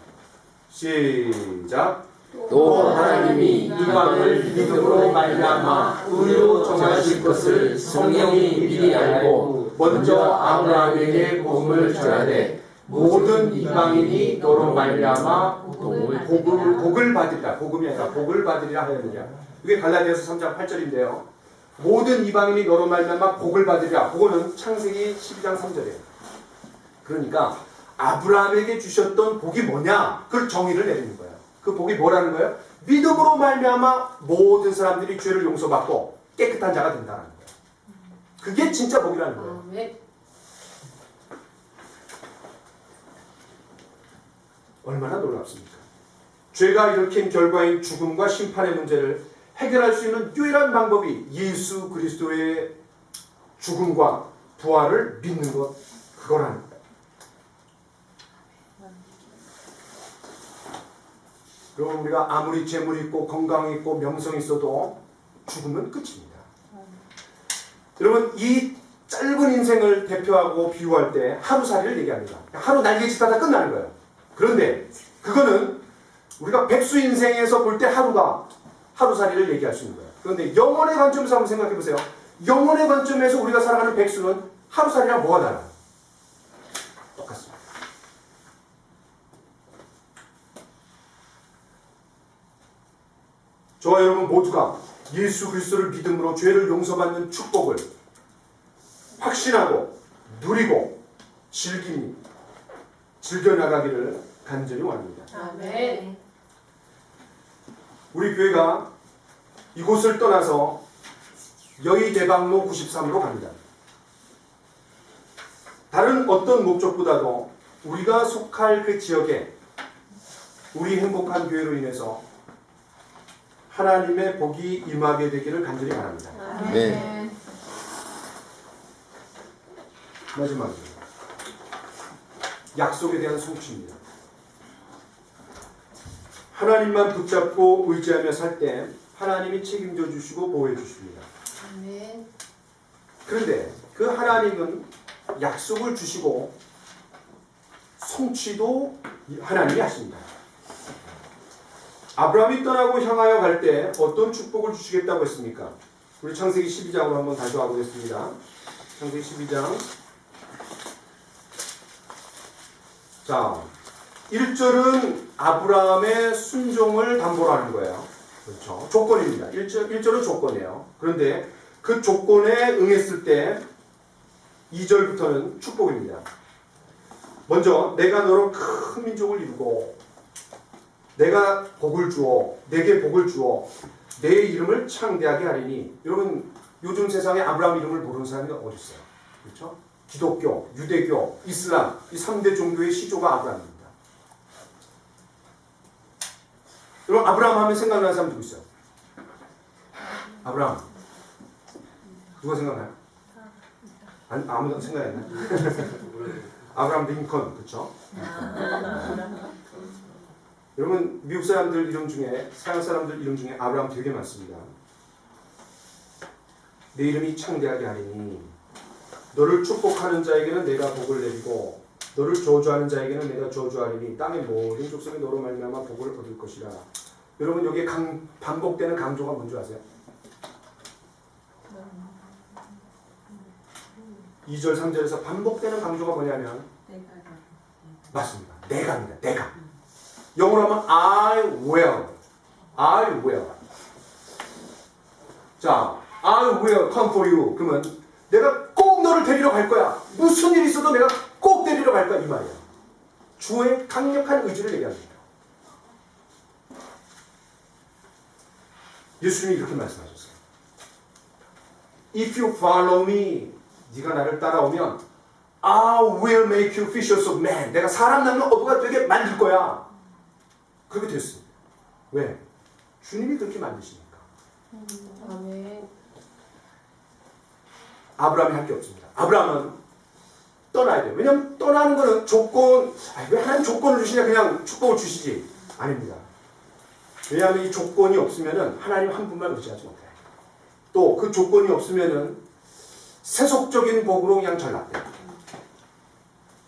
[SPEAKER 1] 시작.
[SPEAKER 2] 또 하나님이 이방을 믿음으로 말미암아 의로 정하실 것을 성령이 미리 알고 먼저 아브라함에게 복음을 전하되 모든 이방인이 너로 말미암아
[SPEAKER 1] 복을 받으리라. 복음이 아니라 복을 받으리라 하였느냐. 이게 갈라디아서 3장 8절인데요. 모든 이방인이 너로 말미암아 복을 받으리라. 그거는 창세기 12장 3절이에요. 그러니까 아브라함에게 주셨던 복이 뭐냐? 그걸 정의를 내리는 거예요. 그 복이 뭐라는 거예요? 믿음으로 말미암아 모든 사람들이 죄를 용서받고 깨끗한 자가 된다는 거예요. 그게 진짜 복이라는 거예요. 얼마나 놀랍습니까? 죄가 일으킨 결과인 죽음과 심판의 문제를 해결할 수 있는 유일한 방법이 예수 그리스도의 죽음과 부활을 믿는 것, 그거라는 거예요. 여러분, 우리가 아무리 재물이 있고 건강이 있고 명성이 있어도 죽음은 끝입니다. 여러분, 이 짧은 인생을 대표하고 비유할 때 하루살이를 얘기합니다. 하루 날개짓하다 끝나는 거예요. 그런데 그거는 우리가 백수 인생에서 볼 때 하루살이를 얘기할 수 있는 거예요. 그런데 영혼의 관점에서 한번 생각해 보세요. 영혼의 관점에서 우리가 살아가는 백수는 하루살이랑 뭐가 달라요? 똑같습니다. 저와 여러분 모두가 예수 그리스도를 믿음으로 죄를 용서받는 축복을 확신하고 누리고 즐겨나가기를 간절히 원합니다.
[SPEAKER 5] 아멘.
[SPEAKER 1] 우리 교회가 이곳을 떠나서 여의대방로 93으로 갑니다. 다른 어떤 목적보다도 우리가 속할 그 지역에 우리 행복한 교회로 인해서 하나님의 복이 임하게 되기를 간절히 바랍니다.
[SPEAKER 2] 네.
[SPEAKER 1] 마지막으로 약속에 대한 성취입니다. 하나님만 붙잡고 의지하며 살 때 하나님이 책임져 주시고 보호해 주십니다.
[SPEAKER 5] 아멘.
[SPEAKER 1] 그런데 그 하나님은 약속을 주시고 성취도 하나님이 하십니다. 아브라함이 떠나고 향하여 갈 때 어떤 축복을 주시겠다고 했습니까? 우리 창세기 12장으로 한번 다시 와보겠습니다. 창세기 12장. 자, 1절은 아브라함의 순종을 담보로 하는 거예요. 그렇죠. 조건입니다. 1절은 조건이에요. 그런데 그 조건에 응했을 때 2절부터는 축복입니다. 먼저 내가 너로 큰 민족을 이루고 내가 복을 주어 내게 복을 주어 내 이름을 창대하게 하리니. 여러분 요즘 세상에 아브라함 이름을 모르는 사람이 어디 있어요? 그렇죠? 기독교, 유대교, 이슬람 이 3대 종교의 시조가 아브라함입니다. 여러분 아브라함 하면 생각나는 사람 누구 있어요? 아브라함 누가 생각나요? 아무도 생각이 안 나요? 아브라함 링컨, 그렇죠? 여러분 미국 사람들 이름 중에 서양 사람들 이름 중에 아브라함 되게 많습니다. 내 이름이 창대하게 하리니 너를 축복하는 자에게는 내가 복을 내리고 너를 저주하는 자에게는 내가 저주하리니 땅의 모든 족속이 너로 말미암아 복을 얻을 것이라. 여러분 여기에 반복되는 강조가 뭔지 아세요? 2절 3절에서 반복되는 강조가 뭐냐면 맞습니다. 내가입니다. 내가. 영어로 하면 I will. 자, I will come for you. 그러면 내가 꼭 너를 데리러 갈 거야. 무슨 일이 있어도 내가 꼭 데리러 갈 거야. 이 말이야. 주의 강력한 의지를 얘기합니다. 예수님이 이렇게 말씀하셨어요. If you follow me, 네가 나를 따라오면 I will make you fishers of men. 내가 사람 낳는 어부가 되게 만들 거야. 그렇게 됐습니다. 왜? 주님이 그렇게 만드시니까.
[SPEAKER 5] 아멘.
[SPEAKER 1] 아브라함이 할 게 없습니다. 아브라함은 떠나야 돼요. 왜냐하면 떠나는 거는 조건, 왜 하나님 조건을 주시냐, 그냥 축복을 주시지. 아닙니다. 왜냐하면 이 조건이 없으면은 하나님 한 분만 의지하지 못해요. 또 그 조건이 없으면은 세속적인 복으로 그냥 전락돼요.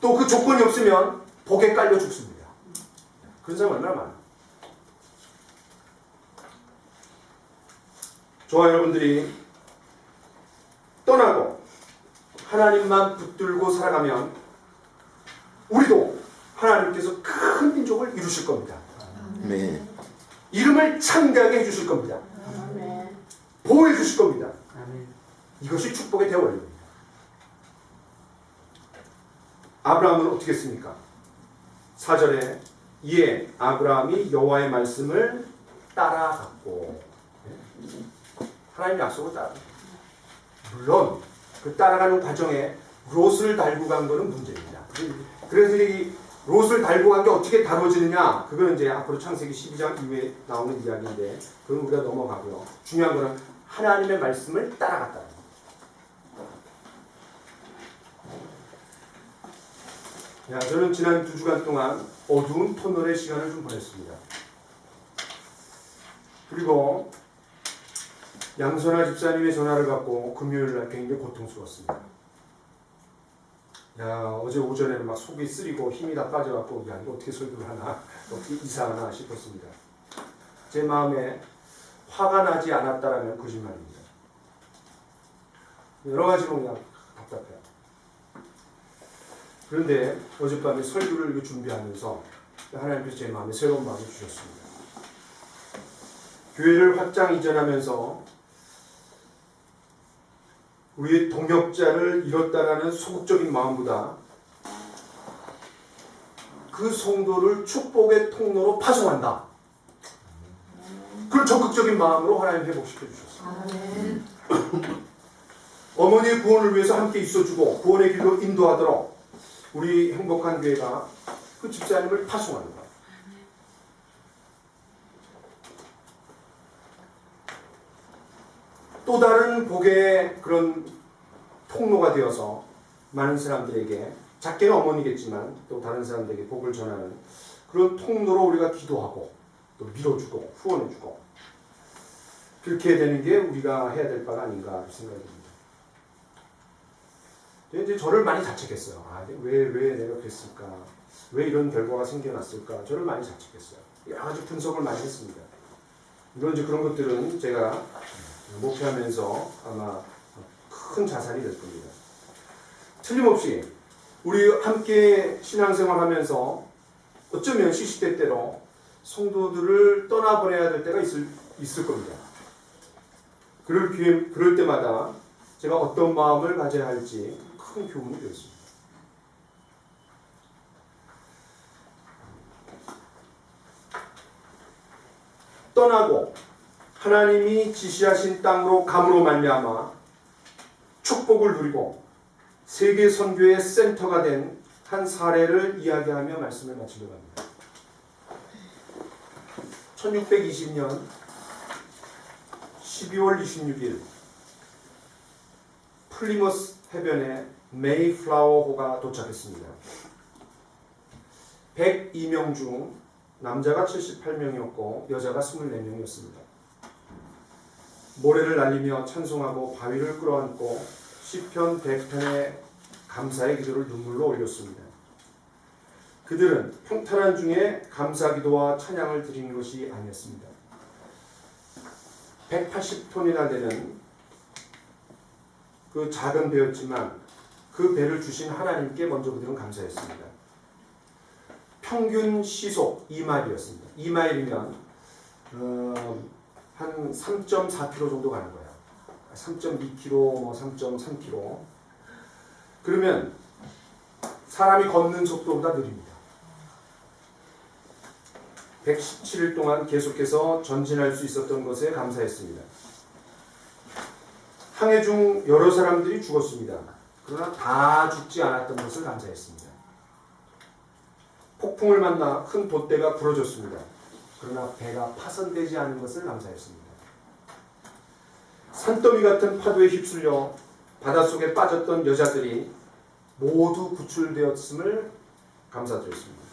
[SPEAKER 1] 또 그 조건이 없으면 복에 깔려 죽습니다. 그런 사람 얼마나 많아요. 저와 여러분들이 떠나고 하나님만 붙들고 살아가면 우리도 하나님께서 큰 민족을 이루실 겁니다.
[SPEAKER 2] 네.
[SPEAKER 1] 이름을 창대하게 해주실 겁니다. 보호해 주실 겁니다.
[SPEAKER 4] 아멘.
[SPEAKER 1] 이것이 축복의 대원입니다. 아브라함은 어떻게 했습니까? 4절에 이에 아브라함이 여호와의 말씀을 따라갔고, 하나님 약속을 따라. 물론 그 따라가는 과정에 롯을 달고 간 거는 문제입니다. 그래서 이 롯을 달고 간 게 어떻게 다뤄지느냐, 그거는 이제 앞으로 창세기 12장 이후에 나오는 이야기인데 그건 우리가 넘어가고요. 중요한 거는 하나님의 말씀을 따라갔다. 야, 저는 지난 2주간 동안 어두운 터널의 시간을 좀 보냈습니다. 그리고 양선아 집사님의 전화를 받고 금요일날 굉장히 고통스러웠습니다. 야, 어제 오전에는 막 속이 쓰리고 힘이 다 빠져갖고, 야, 이거 어떻게 설교를 하나, 어떻게 이사하나 싶었습니다. 제 마음에 화가 나지 않았다라면 거짓말입니다. 여러 가지로 그냥 답답해요. 그런데 어젯밤에 설교를 준비하면서 하나님께서 제 마음에 새로운 마음을 주셨습니다. 교회를 확장 이전하면서 우리의 동역자를 잃었다라는 소극적인 마음보다 그 성도를 축복의 통로로 파송한다. 그런 적극적인 마음으로 하나님 회복시켜 주셨습니다. 어머니의 구원을 위해서 함께 있어주고 구원의 길로 인도하도록 우리 행복한 교회가 그 집사님을 파송하는 것. 또 다른 복의 그런 통로가 되어서 많은 사람들에게, 작게는 어머니겠지만 또 다른 사람들에게 복을 전하는 그런 통로로 우리가 기도하고 또 밀어주고 후원해주고 그렇게 되는 게 우리가 해야 될 바가 아닌가 생각이 듭니다. 이제 저를 많이 자책했어요. 왜 내가 그랬을까? 왜 이런 결과가 생겨났을까? 저를 많이 자책했어요. 여러 가지 분석을 많이 했습니다. 물론 이제 그런 것들은 제가 목회하면서 아마 큰 자산이 될 겁니다. 틀림없이 우리 함께 신앙생활하면서 어쩌면 시시때때로 성도들을 떠나보내야 될 때가 있을 겁니다. 그럴 때마다 제가 어떤 마음을 가져야 할지 큰 교훈이 되었습니다. 떠나고 하나님이 지시하신 땅으로 감으로 말미암아 축복을 누리고 세계 선교의 센터가 된 한 사례를 이야기하며 말씀을 마치려고 합니다. 1620년 12월 26일 플리머스 해변에 메이플라워호가 도착했습니다. 102명 중 남자가 78명이었고 여자가 24명이었습니다. 모래를 날리며 찬송하고 바위를 끌어안고 시편 100편의 감사의 기도를 눈물로 올렸습니다. 그들은 평탄한 중에 감사기도와 찬양을 드린 것이 아니었습니다. 180톤이나 되는 그 작은 배였지만 그 배를 주신 하나님께 먼저 그들은 감사했습니다. 평균 시속 2마일이었습니다. 2마일이면 한 3.4km 정도 가는 거예요. 3.2km, 3.3km. 그러면 사람이 걷는 속도보다 느립니다. 117일 동안 계속해서 전진할 수 있었던 것에 감사했습니다. 항해 중 여러 사람들이 죽었습니다. 그러나 다 죽지 않았던 것을 감사했습니다. 폭풍을 만나 큰 돛대가 부러졌습니다. 그러나 배가 파손되지 않은 것을 감사했습니다. 산더미 같은 파도에 휩쓸려 바닷속에 빠졌던 여자들이 모두 구출되었음을 감사드렸습니다.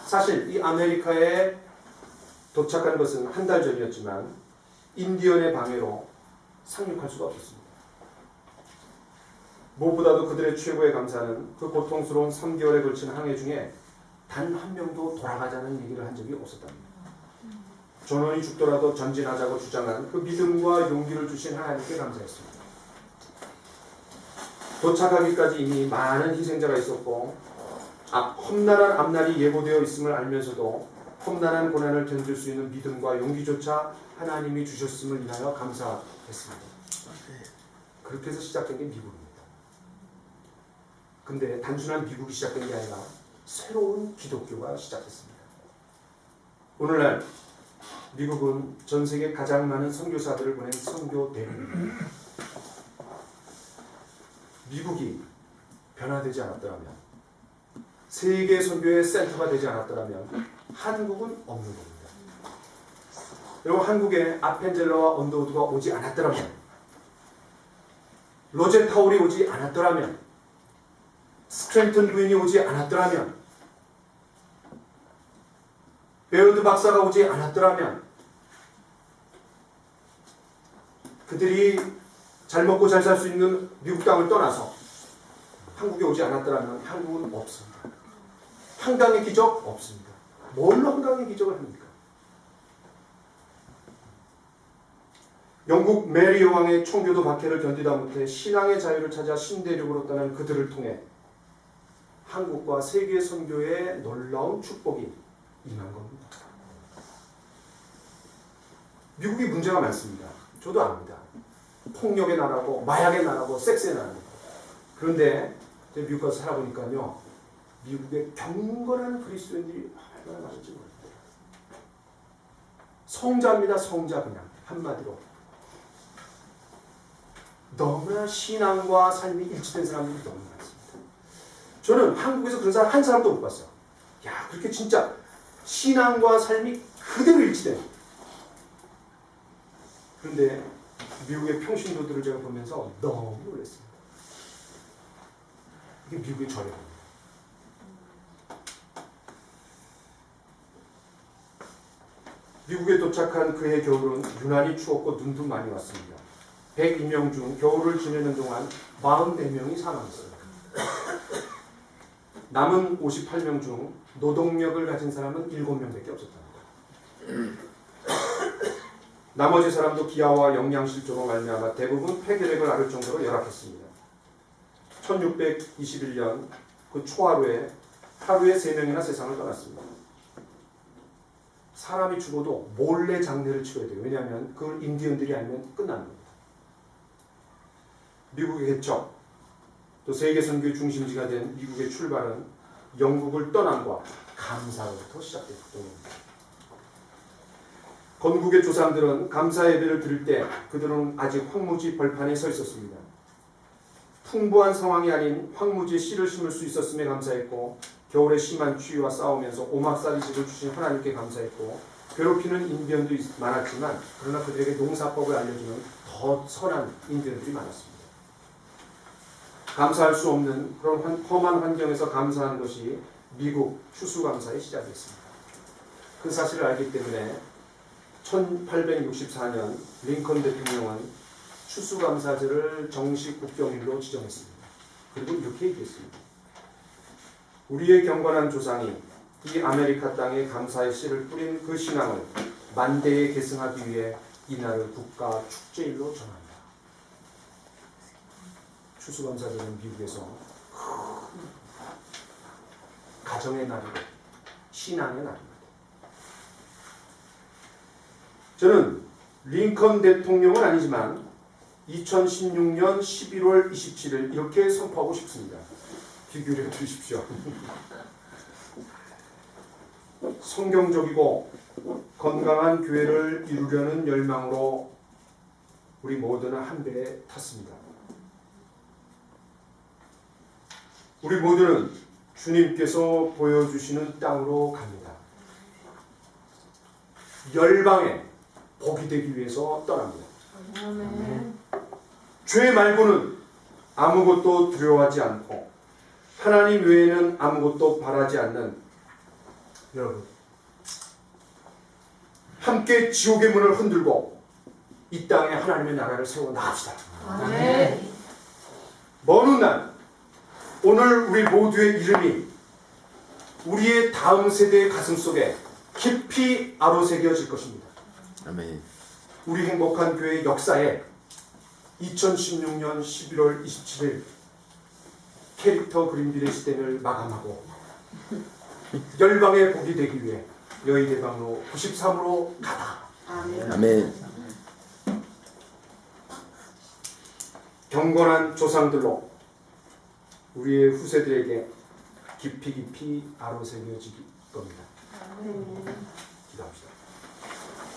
[SPEAKER 1] 사실 이 아메리카에 도착한 것은 한 달 전이었지만 인디언의 방해로 상륙할 수가 없었습니다. 무엇보다도 그들의 최고의 감사는 그 고통스러운 3개월에 걸친 항해 중에 단 한 명도 돌아가자는 얘기를 한 적이 없었답니다. 전원이 죽더라도 전진하자고 주장한 그 믿음과 용기를 주신 하나님께 감사했습니다. 도착하기까지 이미 많은 희생자가 있었고 험난한 앞날이 예고되어 있음을 알면서도 험난한 고난을 견딜 수 있는 믿음과 용기조차 하나님이 주셨음을 인하여 감사했습니다. 그렇게 해서 시작된 게 미국입니다. 근데 단순한 미국이 시작된 게 아니라 새로운 기독교가 시작됐습니다. 오늘날 미국은 전 세계 가장 많은 선교사들을 보낸 선교 대국입니다. 미국이 변화되지 않았더라면, 세계 선교의 센터가 되지 않았더라면 한국은 없는 겁니다. 여러분, 한국에 아펜젤러와 언더우드가 오지 않았더라면, 로제 타울이 오지 않았더라면, 스트랜턴 부인이 오지 않았더라면, 베어드 박사가 오지 않았더라면, 그들이 잘 먹고 잘 살 수 있는 미국 땅을 떠나서 한국에 오지 않았더라면 한국은 없습니다. 한강의 기적 없습니다. 뭘로 한강의 기적을 합니까? 영국 메리 여왕의 청교도 박해를 견디다 못해 신앙의 자유를 찾아 신대륙으로 떠난 그들을 통해 한국과 세계 선교의 놀라운 축복이 임한 겁니다. 미국이 문제가 많습니다. 저도 압니다. 폭력의 나라고 마약의 나라고 섹스의 나라고. 그런데 제가 미국 가서 살아보니까요, 미국의 경건한 그리스도인들이 얼마나 많은지 모릅니다. 성자입니다. 성자. 그냥 한마디로 너무나 신앙과 삶이 일치된 사람들이 너무 많습니다. 저는 한국에서 그런 사람 한 사람도 못 봤어요. 야, 그렇게 진짜 신앙과 삶이 그대로 일치돼요. 그런데 미국의 평신도들을 제가 보면서 너무 놀랐습니다. 이게 미국의 전례입니다. 미국에 도착한 그해 겨울은 유난히 추웠고 눈도 많이 왔습니다. 102명 중 겨울을 지내는 동안 44명이 사망했어요. 남은 58명 중 노동력을 가진 사람은 7명밖에 없었답니다. 나머지 사람도 기아와 영양실조로 말미암아 대부분 폐결핵을 앓을 정도로 열악했습니다. 1621년 그 초하루에 하루에 3명이나 세상을 떠났습니다. 사람이 죽어도 몰래 장례를 치러야 돼요. 왜냐하면 그걸 인디언들이 알면 끝나는 겁니다. 미국의 개척, 또 세계 선교의 중심지가 된 미국의 출발은 영국을 떠남과 감사로부터 시작됐기 때문입니다. 건국의 조상들은 감사 예배를 드릴 때 그들은 아직 황무지 벌판에 서 있었습니다. 풍부한 상황이 아닌 황무지에 씨를 심을 수 있었음에 감사했고, 겨울에 심한 추위와 싸우면서 오막살이집을 주신 하나님께 감사했고, 괴롭히는 인디언도 많았지만 그러나 그들에게 농사법을 알려주는 더 선한 인디언들이 많았습니다. 감사할 수 없는 그런 험한 환경에서 감사한 것이 미국 추수감사의 시작이었습니다. 그 사실을 알기 때문에 1864년 링컨 대통령은 추수감사절을 정식 국경일로 지정했습니다. 그리고 이렇게 얘기했습니다. 우리의 경건한 조상이 이 아메리카 땅에 감사의 씨를 뿌린 그 신앙을 만대에 계승하기 위해 이날을 국가 축제일로 정합니다. 추수감사절은 미국에서 가정의 날이고 신앙의 날입니다. 저는 링컨 대통령은 아니지만 2016년 11월 27일 이렇게 선포하고 싶습니다. 비교를 해주십시오. 성경적이고 건강한 교회를 이루려는 열망으로 우리 모두는 한 배에 탔습니다. 우리 모두는 주님께서 보여주시는 땅으로 갑니다. 열방에 복이 되기 위해서 떠납니다.
[SPEAKER 5] 아멘.
[SPEAKER 1] 죄 말고는 아무것도 두려워하지 않고 하나님 외에는 아무것도 바라지 않는 여러분, 함께 지옥의 문을 흔들고 이 땅에 하나님의 나라를 세워 나갑시다.
[SPEAKER 5] 아멘.
[SPEAKER 1] 먼 훗날 오늘 우리 모두의 이름이 우리의 다음 세대의 가슴 속에 깊이 아로새겨질 것입니다.
[SPEAKER 2] 아멘.
[SPEAKER 1] 우리 행복한 교회 역사에 2016년 11월 27일 캐릭터 그림들의 시대를 마감하고 열방의 복이 되기 위해 여의 대방로 93으로 가다.
[SPEAKER 5] 아멘.
[SPEAKER 2] 아멘.
[SPEAKER 1] 경건한 조상들로 우리의 후세들에게 깊이 깊이 아로새겨질 겁니다.
[SPEAKER 5] 아멘.
[SPEAKER 1] 기도합시다.